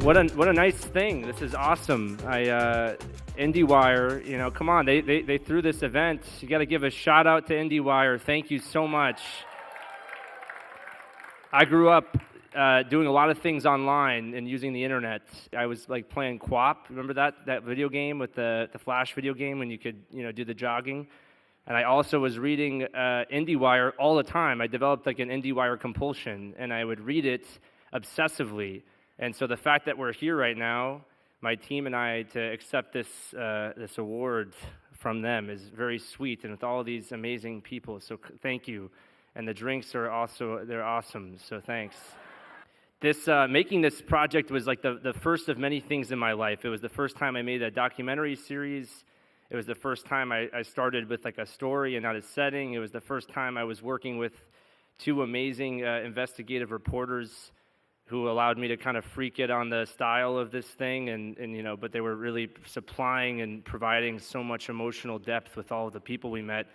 What a nice thing. This is awesome. IndieWire, come on, they threw this event. You got to give a shout out to IndieWire. Thank you so much. I grew up doing a lot of things online and using the internet. I was like playing QWOP. Remember that video game with the Flash video game when you could do the jogging? And I also was reading IndieWire all the time. I developed like an IndieWire compulsion, and I would read it obsessively. And so the fact that we're here right now, my team and I, to accept this award from them is very sweet, and with all these amazing people. So thank you. And the drinks are they're awesome. So thanks. Making this project was like the first of many things in my life. It was the first time I made a documentary series. It was the first time I started with like a story and not a setting. It was the first time I was working with two amazing investigative reporters who allowed me to kind of freak it on the style of this thing, but they were really supplying and providing so much emotional depth with all of the people we met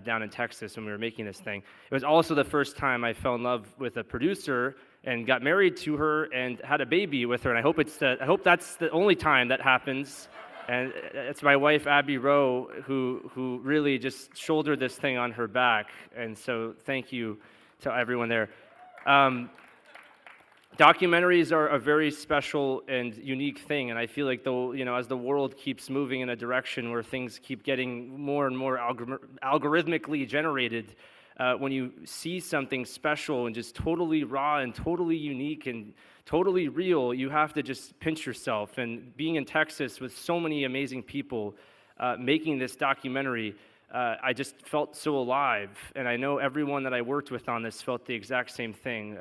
down in Texas when we were making this thing. It was also the first time I fell in love with a producer and got married to her and had a baby with her, and I hope that's the only time that happens. And it's my wife, Abby Rowe, who really just shouldered this thing on her back, and so thank you to everyone there. Documentaries are a very special and unique thing, and I feel like as the world keeps moving in a direction where things keep getting more and more algorithmically generated, when you see something special and just totally raw and totally unique and totally real, you have to just pinch yourself. And being in Texas with so many amazing people making this documentary, I just felt so alive, and I know everyone that I worked with on this felt the exact same thing.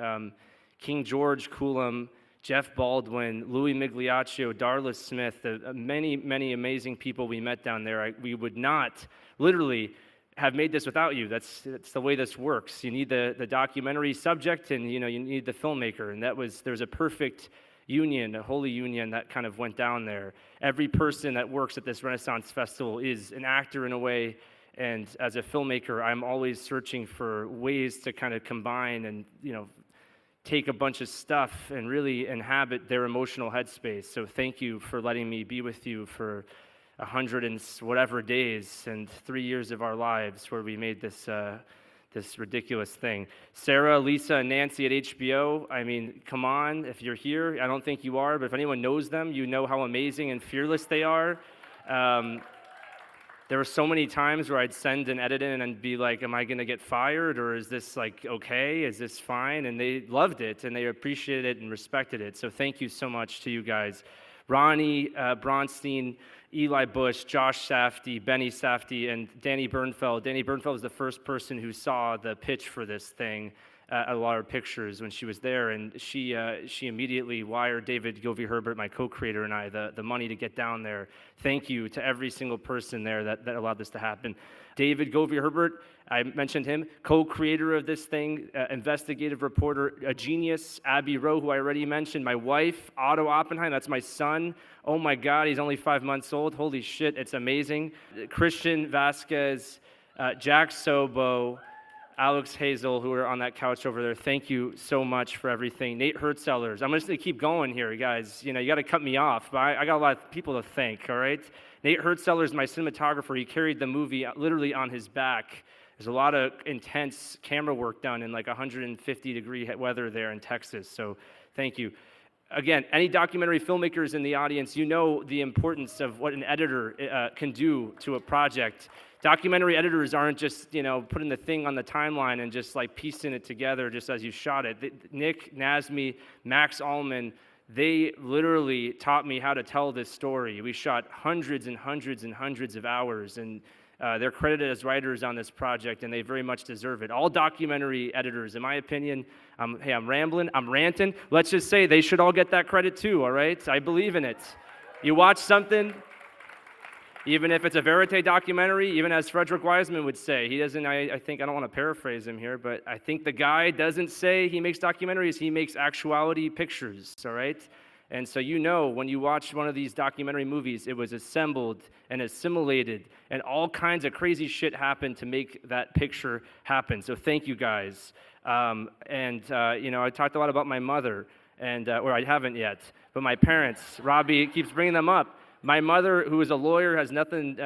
King George, Coulam, Jeff Baldwin, Louis Migliaccio, Darla Smith, many, many amazing people we met down there. We would not literally have made this without you. That's the way this works. You need the documentary subject, and you need the filmmaker, and there's a perfect union, a holy union that kind of went down there. Every person that works at this Renaissance Festival is an actor in a way, and as a filmmaker, I'm always searching for ways to kind of combine and take a bunch of stuff and really inhabit their emotional headspace. So thank you for letting me be with you for 100 and whatever days and 3 years of our lives where we made this ridiculous thing. Sarah, Lisa, and Nancy at HBO, I mean, come on, if you're here, I don't think you are, but if anyone knows them, you know how amazing and fearless they are. There were so many times where I'd send an edit in and be like, am I going to get fired, or is this like okay? Is this fine? And they loved it, and they appreciated it and respected it. So thank you so much to you guys. Ronnie Bronstein, Eli Bush, Josh Safdie, Benny Safdie, and Danny Bernfeld. Danny Bernfeld was the first person who saw the pitch for this thing at a lot of pictures when she was there, and she immediately wired David Govey-Herbert, my co-creator, and I the money to get down there. Thank you to every single person there that allowed this to happen. David Govey-Herbert, I mentioned him, co-creator of this thing, investigative reporter, a genius. Abby Rowe, who I already mentioned, my wife, Otto Oppenheim, that's my son. Oh my God, he's only 5 months old. Holy shit, it's amazing. Christian Vasquez, Jack Sobo, Alex Hazel, who are on that couch over there, thank you so much for everything. Nate Hertzellers, I'm just going to keep going here, guys. You got to cut me off, but I got a lot of people to thank, all right? Nate Hertzellers, my cinematographer, he carried the movie literally on his back. There's a lot of intense camera work done in like 150-degree weather there in Texas, so thank you. Again, any documentary filmmakers in the audience, you know the importance of what an editor can do to a project. Documentary editors aren't just, putting the thing on the timeline and just like piecing it together just as you shot it. Nick, Nazmi, Max Allman, they literally taught me how to tell this story. We shot hundreds and hundreds and hundreds of hours, and they're credited as writers on this project, and they very much deserve it. All documentary editors, in my opinion, I'm rambling, I'm ranting. Let's just say they should all get that credit too, all right? I believe in it. You watch something, even if it's a verite documentary, even as Frederick Wiseman would say, he doesn't, I think, I don't want to paraphrase him here, but I think the guy doesn't say he makes documentaries, he makes actuality pictures, all right? And so when you watch one of these documentary movies, it was assembled and assimilated, and all kinds of crazy shit happened to make that picture happen. So thank you guys. I talked a lot about my mother. and or I haven't yet. But my parents, Robbie keeps bringing them up. My mother, who is a lawyer, has nothing.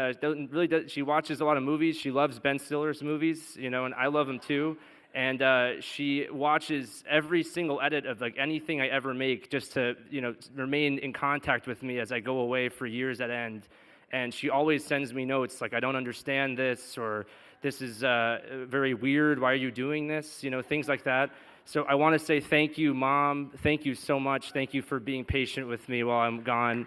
She watches a lot of movies. She loves Ben Stiller's movies, and I love them too. And she watches every single edit of like anything I ever make, just to remain in contact with me as I go away for years at end. And she always sends me notes like, I don't understand this, or this is very weird. Why are you doing this? Things like that. So I want to say thank you, Mom. Thank you so much. Thank you for being patient with me while I'm gone.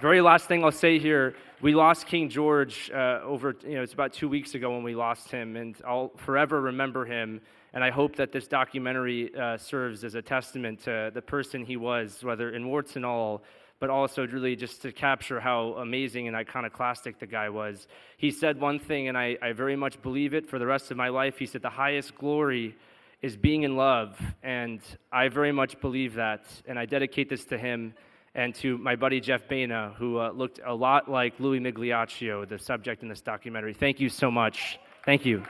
Very last thing I'll say here, we lost King George it's about 2 weeks ago when we lost him, and I'll forever remember him, and I hope that this documentary serves as a testament to the person he was, whether in warts and all, but also really just to capture how amazing and iconoclastic the guy was. He said one thing, and I very much believe it for the rest of my life. He said, the highest glory is being in love, and I very much believe that, and I dedicate this to him and to my buddy Jeff Baina, who looked a lot like Louis Migliaccio, the subject in this documentary. Thank you so much. Thank you.